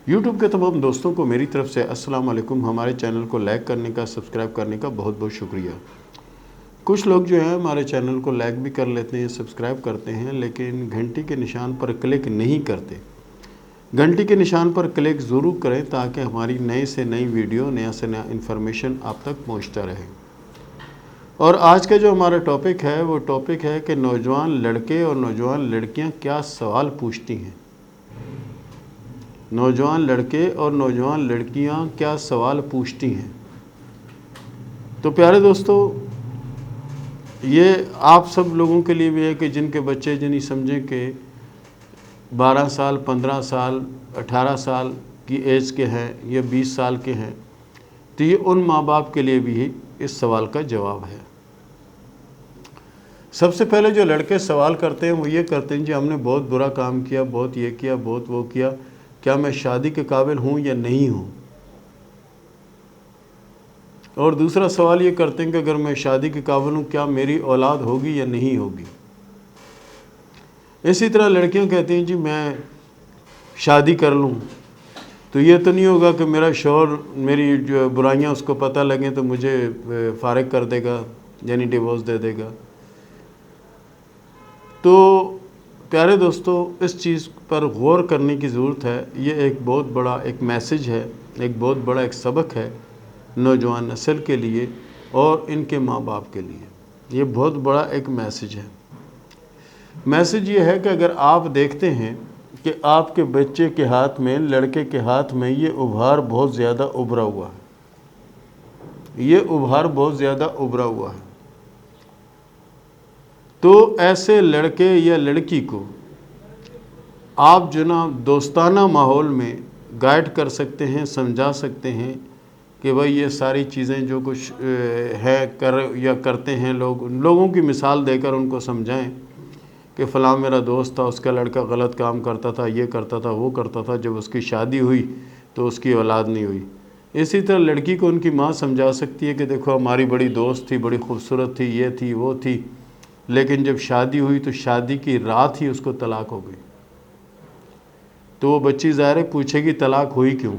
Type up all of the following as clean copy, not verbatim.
YouTube کے تمام دوستوں کو میری طرف سے السلام علیکم۔ ہمارے چینل کو لائک کرنے کا، سبسکرائب کرنے کا بہت بہت شکریہ۔ کچھ لوگ جو ہیں ہمارے چینل کو لائک بھی کر لیتے ہیں، سبسکرائب کرتے ہیں، لیکن گھنٹی کے نشان پر کلک نہیں کرتے۔ گھنٹی کے نشان پر کلک ضرور کریں تاکہ ہماری نئے سے نئی ویڈیو، نیا سے نیا انفارمیشن آپ تک پہنچتا رہے۔ اور آج کا جو ہمارا ٹاپک ہے وہ ٹاپک ہے کہ نوجوان لڑکے اور نوجوان لڑکیاں کیا سوال پوچھتی ہیں۔ نوجوان لڑکے اور نوجوان لڑکیاں کیا سوال پوچھتی ہیں۔ تو پیارے دوستو، یہ آپ سب لوگوں کے لیے بھی ہے کہ جن کے بچے جنہیں سمجھیں کہ 12 سال، 15 سال، 18 سال کی ایج کے ہیں یا 20 سال کے ہیں، تو یہ ان ماں باپ کے لیے بھی اس سوال کا جواب ہے۔ سب سے پہلے جو لڑکے سوال کرتے ہیں وہ یہ کرتے ہیں جی ہم نے بہت برا کام کیا، بہت یہ کیا، بہت وہ کیا، کیا میں شادی کے قابل ہوں یا نہیں ہوں؟ اور دوسرا سوال یہ کرتے ہیں کہ اگر میں شادی کے قابل ہوں کیا میری اولاد ہوگی یا نہیں ہوگی؟ اسی طرح لڑکیاں کہتی ہیں جی میں شادی کر لوں تو یہ تو نہیں ہوگا کہ میرا شوہر میری جو برائیاں اس کو پتہ لگیں تو مجھے فارغ کر دے گا، یعنی ڈیورس دے دے گا۔ تو پیارے دوستو، اس چیز پر غور کرنے کی ضرورت ہے۔ یہ ایک بہت بڑا ایک میسج ہے، ایک بہت بڑا ایک سبق ہے نوجوان نسل کے لیے اور ان کے ماں باپ کے لیے۔ یہ بہت بڑا ایک میسج ہے۔ میسج یہ ہے کہ اگر آپ دیکھتے ہیں کہ آپ کے بچے کے ہاتھ میں، لڑکے کے ہاتھ میں یہ ابھار بہت زیادہ ابھرا ہوا ہے، یہ ابھار بہت زیادہ ابھرا ہوا ہے، تو ایسے لڑکے یا لڑکی کو آپ جناب دوستانہ ماحول میں گائیڈ کر سکتے ہیں، سمجھا سکتے ہیں کہ بھائی یہ ساری چیزیں جو کچھ ہے کرتے ہیں لوگوں کی مثال دے کر ان کو سمجھائیں کہ فلاں میرا دوست تھا، اس کا لڑکا غلط کام کرتا تھا، یہ کرتا تھا، وہ کرتا تھا، جب اس کی شادی ہوئی تو اس کی اولاد نہیں ہوئی۔ اسی طرح لڑکی کو ان کی ماں سمجھا سکتی ہے کہ دیکھو ہماری بڑی دوست تھی، بڑی خوبصورت تھی، یہ تھی، وہ تھی، لیکن جب شادی ہوئی تو شادی کی رات ہی اس کو طلاق ہو گئی۔ تو وہ بچی ظاہر پوچھے گی طلاق ہوئی کیوں؟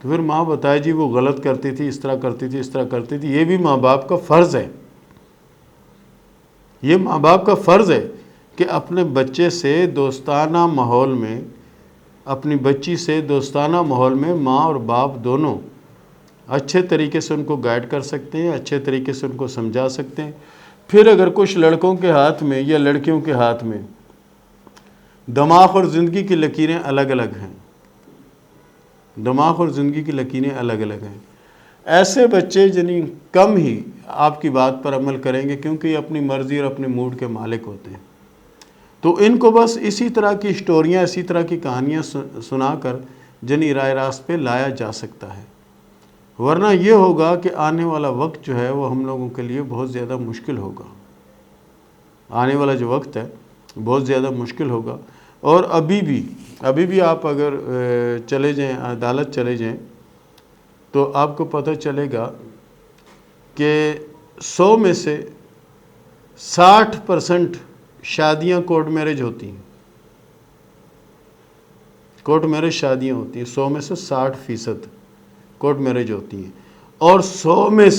تو پھر ماں بتائے جی وہ غلط کرتی تھی، اس طرح کرتی تھی، اس طرح کرتی تھی۔ یہ بھی ماں باپ کا فرض ہے، یہ ماں باپ کا فرض ہے کہ اپنے بچے سے دوستانہ ماحول میں، اپنی بچی سے دوستانہ ماحول میں ماں اور باپ دونوں اچھے طریقے سے ان کو گائیڈ کر سکتے ہیں، اچھے طریقے سے ان کو سمجھا سکتے ہیں۔ پھر اگر کچھ لڑکوں کے ہاتھ میں یا لڑکیوں کے ہاتھ میں دماغ اور زندگی کی لکیریں الگ الگ ہیں، دماغ اور زندگی کی لکیریں الگ الگ ہیں، ایسے بچے جنہیں کم ہی آپ کی بات پر عمل کریں گے کیونکہ یہ اپنی مرضی اور اپنے موڈ کے مالک ہوتے ہیں۔ تو ان کو بس اسی طرح کی سٹوریاں، اسی طرح کی کہانیاں سنا کر جنہیں راہ راست پہ لایا جا سکتا ہے، ورنہ یہ ہوگا کہ آنے والا وقت جو ہے وہ ہم لوگوں کے لیے بہت زیادہ مشکل ہوگا۔ آنے والا جو وقت ہے بہت زیادہ مشکل ہوگا۔ اور ابھی بھی آپ اگر چلے جائیں، عدالت چلے جائیں تو آپ کو پتہ چلے گا کہ 100 میں سے 60% شادیاں کورٹ میرج ہوتی ہیں، کورٹ میرج شادیاں ہوتی ہیں، 100 میں سے 60% کورٹ میرج ہوتی ہیں، اور 100 میں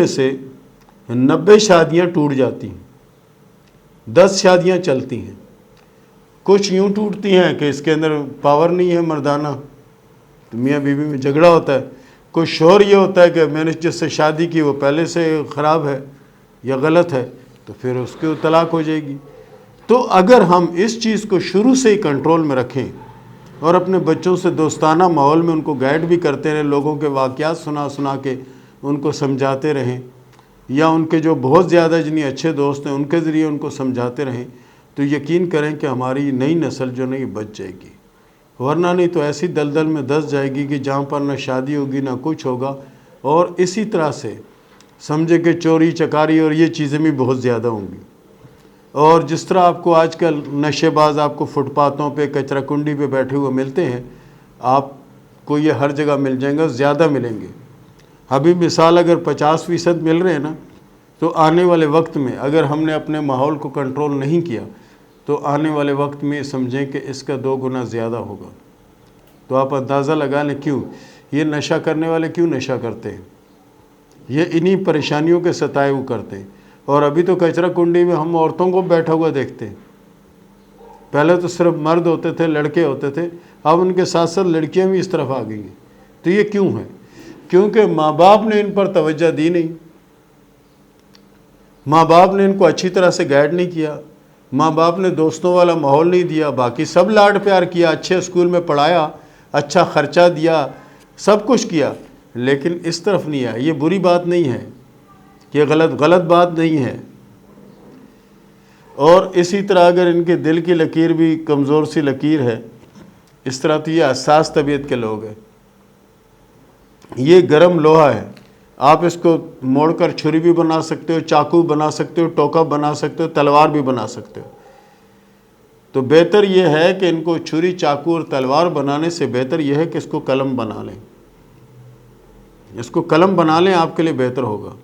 سے 90 شادیاں ٹوٹ جاتی ہیں، 10 شادیاں چلتی ہیں۔ کچھ یوں ٹوٹتی ہیں کہ اس کے اندر پاور نہیں ہے مردانہ، تو میاں بیوی میں جھگڑا ہوتا ہے۔ کچھ شوہر یہ ہوتا ہے کہ میں نے جس سے شادی کی وہ پہلے سے خراب ہے یا غلط ہے، تو پھر اس کی طلاق ہو جائے گی۔ تو اگر ہم اس چیز کو شروع سے ہی کنٹرول میں رکھیں اور اپنے بچوں سے دوستانہ ماحول میں ان کو گائیڈ بھی کرتے رہیں، لوگوں کے واقعات سنا کے ان کو سمجھاتے رہیں، یا ان کے جو بہت زیادہ جنہیں اچھے دوست ہیں ان کے ذریعے ان کو سمجھاتے رہیں، تو یقین کریں کہ ہماری نئی نسل جو نہیں بچ جائے گی، ورنہ نہیں تو ایسی دلدل میں دس جائے گی کہ جہاں پر نہ شادی ہوگی نہ کچھ ہوگا، اور اسی طرح سے سمجھے کہ چوری چکاری اور یہ چیزیں بھی بہت زیادہ ہوں گی۔ اور جس طرح آپ کو آج کل نشے باز آپ کو فٹ پاتھوں پہ، کچرا کنڈی پہ بیٹھے ہوئے ملتے ہیں، آپ کو یہ ہر جگہ مل جائیں گے، زیادہ ملیں گے۔ ابھی مثال اگر 50% مل رہے ہیں نا، تو آنے والے وقت میں اگر ہم نے اپنے ماحول کو کنٹرول نہیں کیا تو آنے والے وقت میں سمجھیں کہ اس کا 2 گنا زیادہ ہوگا۔ تو آپ اندازہ لگا لیں کیوں یہ نشہ کرنے والے کیوں نشہ کرتے ہیں، یہ انہی پریشانیوں کے ستائے ہوئے کرتے ہیں۔ اور ابھی تو کچرا کنڈی میں ہم عورتوں کو بیٹھا ہوا دیکھتے ہیں، پہلے تو صرف مرد ہوتے تھے، لڑکے ہوتے تھے، اب ان کے ساتھ ساتھ لڑکیاں بھی اس طرف آ گئی ہیں۔ تو یہ کیوں ہے؟ کیونکہ ماں باپ نے ان پر توجہ دی نہیں، ماں باپ نے ان کو اچھی طرح سے گائیڈ نہیں کیا، ماں باپ نے دوستوں والا ماحول نہیں دیا، باقی سب لاڈ پیار کیا، اچھے اسکول میں پڑھایا، اچھا خرچہ دیا، سب کچھ کیا، لیکن اس طرف نہیں آیا۔ یہ بری بات نہیں ہے، یہ غلط بات نہیں ہے۔ اور اسی طرح اگر ان کے دل کی لکیر بھی کمزور سی لکیر ہے، اس طرح تو یہ حساس طبیعت کے لوگ ہیں، یہ گرم لوہا ہے، آپ اس کو موڑ کر چھری بھی بنا سکتے ہو، چاقو بنا سکتے ہو، ٹوکا بنا سکتے ہو، تلوار بھی بنا سکتے ہو۔ تو بہتر یہ ہے کہ ان کو چھری، چاقو اور تلوار بنانے سے بہتر یہ ہے کہ اس کو قلم بنا لیں، اس کو قلم بنا لیں، آپ کے لیے بہتر ہوگا۔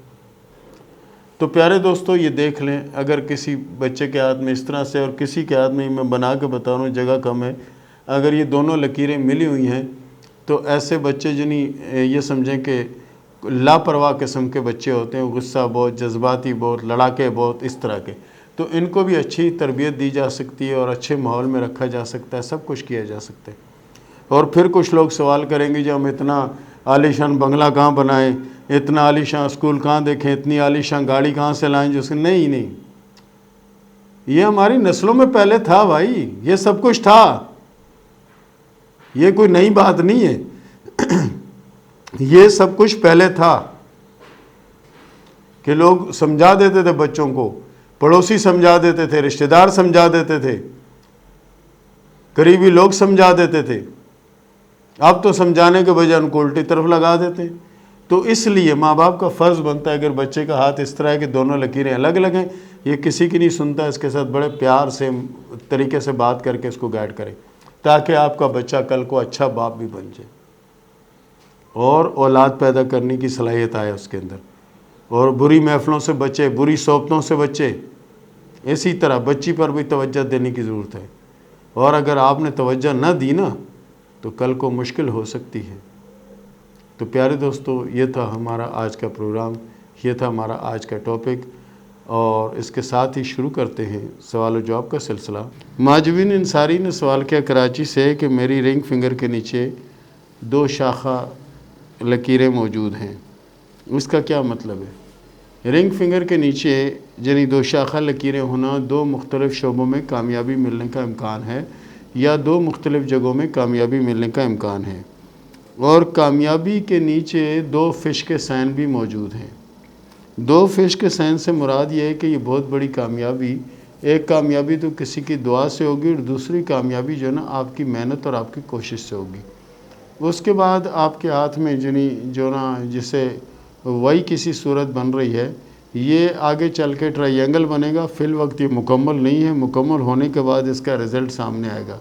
تو پیارے دوستو یہ دیکھ لیں، اگر کسی بچے کے ہاتھ میں اس طرح سے اور کسی کے ہاتھ میں، میں بنا کے بتا رہا ہوں، جگہ کم ہے، اگر یہ دونوں لکیریں ملی ہوئی ہیں تو ایسے بچے جنہیں یہ سمجھیں کہ لاپرواہ قسم کے بچے ہوتے ہیں، غصہ بہت، جذباتی بہت، لڑاکے بہت، اس طرح کے، تو ان کو بھی اچھی تربیت دی جا سکتی ہے اور اچھے ماحول میں رکھا جا سکتا ہے، سب کچھ کیا جا سکتا ہے۔ اور پھر کچھ لوگ سوال کریں گے، جو ہم اتنا عالیشان بنگلہ کہاں بنائیں، اتنا عالیشان اسکول کہاں دیکھیں، اتنی عالیشان گاڑی کہاں سے لائیں، جو سے نہیں، یہ ہماری نسلوں میں پہلے تھا بھائی، یہ سب کچھ تھا، یہ کوئی نئی بات نہیں ہے، یہ سب کچھ پہلے تھا کہ لوگ سمجھا دیتے تھے بچوں کو، پڑوسی سمجھا دیتے تھے، رشتہ دار سمجھا دیتے تھے، قریبی لوگ سمجھا دیتے تھے، اب تو سمجھانے کے بجائے ان کو الٹی طرف لگا دیتے ہیں۔ تو اس لیے ماں باپ کا فرض بنتا ہے، اگر بچے کا ہاتھ اس طرح ہے کہ دونوں لکیریں الگ الگ ہیں، یہ کسی کی نہیں سنتا، اس کے ساتھ بڑے پیار سے طریقے سے بات کر کے اس کو گائیڈ کرے، تاکہ آپ کا بچہ کل کو اچھا باپ بھی بن جائے اور اولاد پیدا کرنے کی صلاحیت آئے اس کے اندر، اور بری محفلوں سے بچے، بری صحبتوں سے بچے۔ اسی طرح بچی پر بھی توجہ دینے کی ضرورت ہے، اور اگر آپ نے توجہ نہ دی نا تو کل کو مشکل ہو سکتی ہے۔ تو پیارے دوستو، یہ تھا ہمارا آج کا پروگرام، یہ تھا ہمارا آج کا ٹاپک، اور اس کے ساتھ ہی شروع کرتے ہیں سوال و جواب کا سلسلہ۔ ماجوین انصاری نے سوال کیا کراچی سے کہ میری رنگ فنگر کے نیچے 2 شاخہ لکیریں موجود ہیں، اس کا کیا مطلب ہے؟ رنگ فنگر کے نیچے یعنی 2 شاخہ لکیریں ہونا 2 مختلف شعبوں میں کامیابی ملنے کا امکان ہے، یا 2 مختلف جگہوں میں کامیابی ملنے کا امکان ہے، اور کامیابی کے نیچے 2 فش کے سائن بھی موجود ہیں۔ 2 فش کے سائن سے مراد یہ ہے کہ یہ بہت بڑی کامیابی، ایک کامیابی تو کسی کی دعا سے ہوگی، اور دوسری کامیابی جو ہے نا آپ کی محنت اور آپ کی کوشش سے ہوگی۔ اس کے بعد آپ کے ہاتھ میں جو نا جسے وہی کسی صورت بن رہی ہے، یہ آگے چل کے ٹرائی اینگل بنے گا، فی الوقت یہ مکمل نہیں ہے، مکمل ہونے کے بعد اس کا رزلٹ سامنے آئے گا۔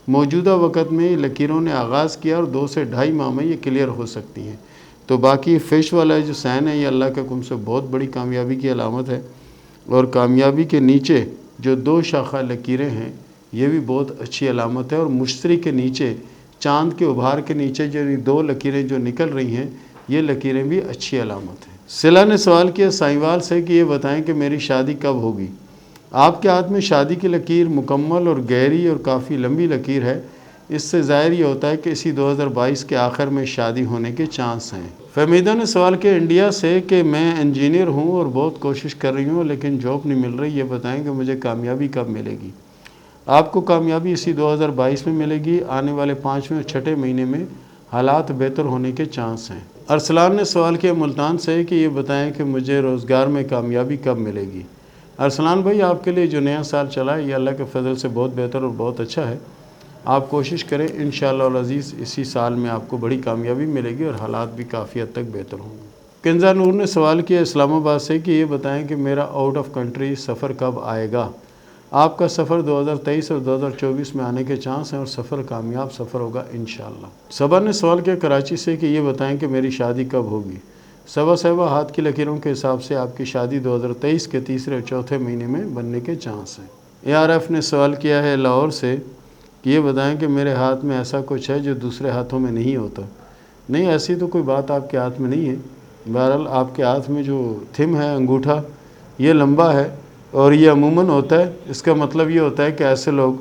موجودہ وقت میں لکیروں نے آغاز کیا اور 2 سے 2.5 ماہ میں یہ کلیئر ہو سکتی ہیں۔ تو باقی فش والا جو سائن ہے، یہ اللہ کے حکم سے بہت بڑی کامیابی کی علامت ہے، اور کامیابی کے نیچے جو 2 شاخہ لکیریں ہیں یہ بھی بہت اچھی علامت ہے، اور مشتری کے نیچے، چاند کے ابھار کے نیچے جو 2 لکیریں جو نکل رہی ہیں، یہ لکیریں بھی اچھی علامت ہیں۔ سلا نے سوال کیا سائیوال سے کہ یہ بتائیں کہ میری شادی کب ہوگی؟ آپ کے ہاتھ میں شادی کی لکیر مکمل اور گہری اور کافی لمبی لکیر ہے، اس سے ظاہر یہ ہوتا ہے کہ اسی 2022 کے آخر میں شادی ہونے کے چانس ہیں۔ فہمیدہ نے سوال کیا انڈیا سے کہ میں انجینئر ہوں اور بہت کوشش کر رہی ہوں لیکن جاب نہیں مل رہی، یہ بتائیں کہ مجھے کامیابی کب ملے گی؟ آپ کو کامیابی اسی 2022 میں ملے گی، آنے والے 5ویں اور 6ٹھے مہینے میں حالات بہتر ہونے کے چانس ہیں۔ ارسلان نے سوال کیا ملتان سے کہ یہ بتائیں کہ مجھے روزگار میں کامیابی کب ملے گی؟ ارسلان بھائی، آپ کے لیے جو نیا سال چلا ہے یہ اللہ کے فضل سے بہت بہتر اور بہت اچھا ہے، آپ کوشش کریں، انشاءاللہ العزیز اسی سال میں آپ کو بڑی کامیابی ملے گی اور حالات بھی کافی حد تک بہتر ہوں گے۔ کنزا نور نے سوال کیا اسلام آباد سے کہ یہ بتائیں کہ میرا آؤٹ آف کنٹری سفر کب آئے گا؟ آپ کا سفر 2023 اور 2024 میں آنے کے چانس ہیں، اور سفر کامیاب سفر ہوگا انشاءاللہ۔ صبا نے سوال کیا کراچی سے کہ یہ بتائیں کہ میری شادی کب ہوگی؟ صبا صاحبہ، ہاتھ کی لکیروں کے حساب سے آپ کی شادی 2023 کے 3 اور 4 مہینے میں بننے کے چانس ہیں۔ ARF نے سوال کیا ہے لاہور سے کہ یہ بتائیں کہ میرے ہاتھ میں ایسا کچھ ہے جو دوسرے ہاتھوں میں نہیں ہوتا۔ نہیں، ایسی تو کوئی بات آپ کے ہاتھ میں نہیں ہے۔ بہرحال آپ کے ہاتھ میں جو تھم ہے، انگوٹھا، یہ لمبا ہے اور یہ عموماً ہوتا ہے۔ اس کا مطلب یہ ہوتا ہے کہ ایسے لوگ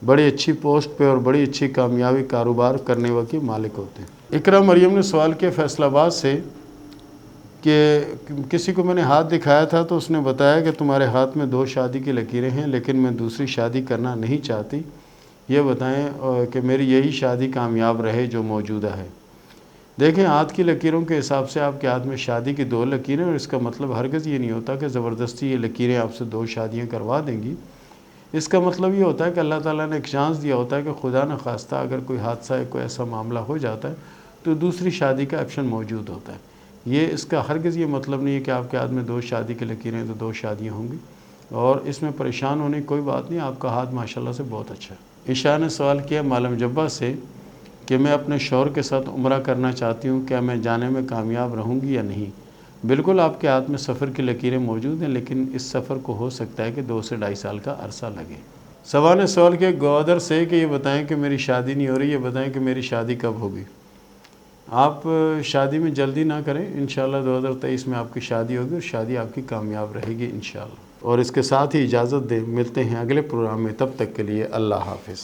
بڑی اچھی پوسٹ پہ اور بڑی اچھی کامیابی کاروبار کرنے کے مالک ہوتے ہیں۔ اقرا مریم نے سوال کیا فیصل آباد سے کہ کسی کو میں نے ہاتھ دکھایا تھا تو اس نے بتایا کہ تمہارے ہاتھ میں 2 شادی کی لکیریں ہیں، لیکن میں دوسری شادی کرنا نہیں چاہتی، یہ بتائیں کہ میری یہی شادی کامیاب رہے جو موجودہ ہے۔ دیکھیں، ہاتھ کی لکیروں کے حساب سے آپ کے ہاتھ میں شادی کی 2 لکیریں، اور اس کا مطلب ہرگز یہ نہیں ہوتا کہ زبردستی یہ لکیریں آپ سے 2 شادیاں کروا دیں گی۔ اس کا مطلب یہ ہوتا ہے کہ اللہ تعالیٰ نے ایک چانس دیا ہوتا ہے کہ خدا نخواستہ اگر کوئی حادثہ کوئی ایسا معاملہ ہو جاتا ہے تو دوسری شادی کا آپشن موجود ہوتا ہے۔ یہ اس کا ہرگز یہ مطلب نہیں ہے کہ آپ کے ہاتھ میں 2 شادی کی لکیریں ہیں تو 2 شادیاں ہوں گی، اور اس میں پریشان ہونے کی کوئی بات نہیں، آپ کا ہاتھ ماشاءاللہ سے بہت اچھا ہے۔ عشاء نے سوال کیا معلم جبہ سے کہ میں اپنے شوہر کے ساتھ عمرہ کرنا چاہتی ہوں، کیا میں جانے میں کامیاب رہوں گی یا نہیں؟ بالکل، آپ کے ہاتھ میں سفر کی لکیریں موجود ہیں، لیکن اس سفر کو ہو سکتا ہے کہ 2 سے 2.5 سال کا عرصہ لگے۔ سوا نے سوال کیا گوادر سے کہ یہ بتائیں کہ میری شادی نہیں ہو رہی، یہ بتائیں کہ میری شادی کب ہوگی؟ آپ شادی میں جلدی نہ کریں، انشاءاللہ 2023 میں آپ کی شادی ہوگی اور شادی آپ کی کامیاب رہے گی انشاءاللہ۔ اور اس کے ساتھ ہی اجازت دیں، ملتے ہیں اگلے پروگرام میں، تب تک کے لیے اللہ حافظ۔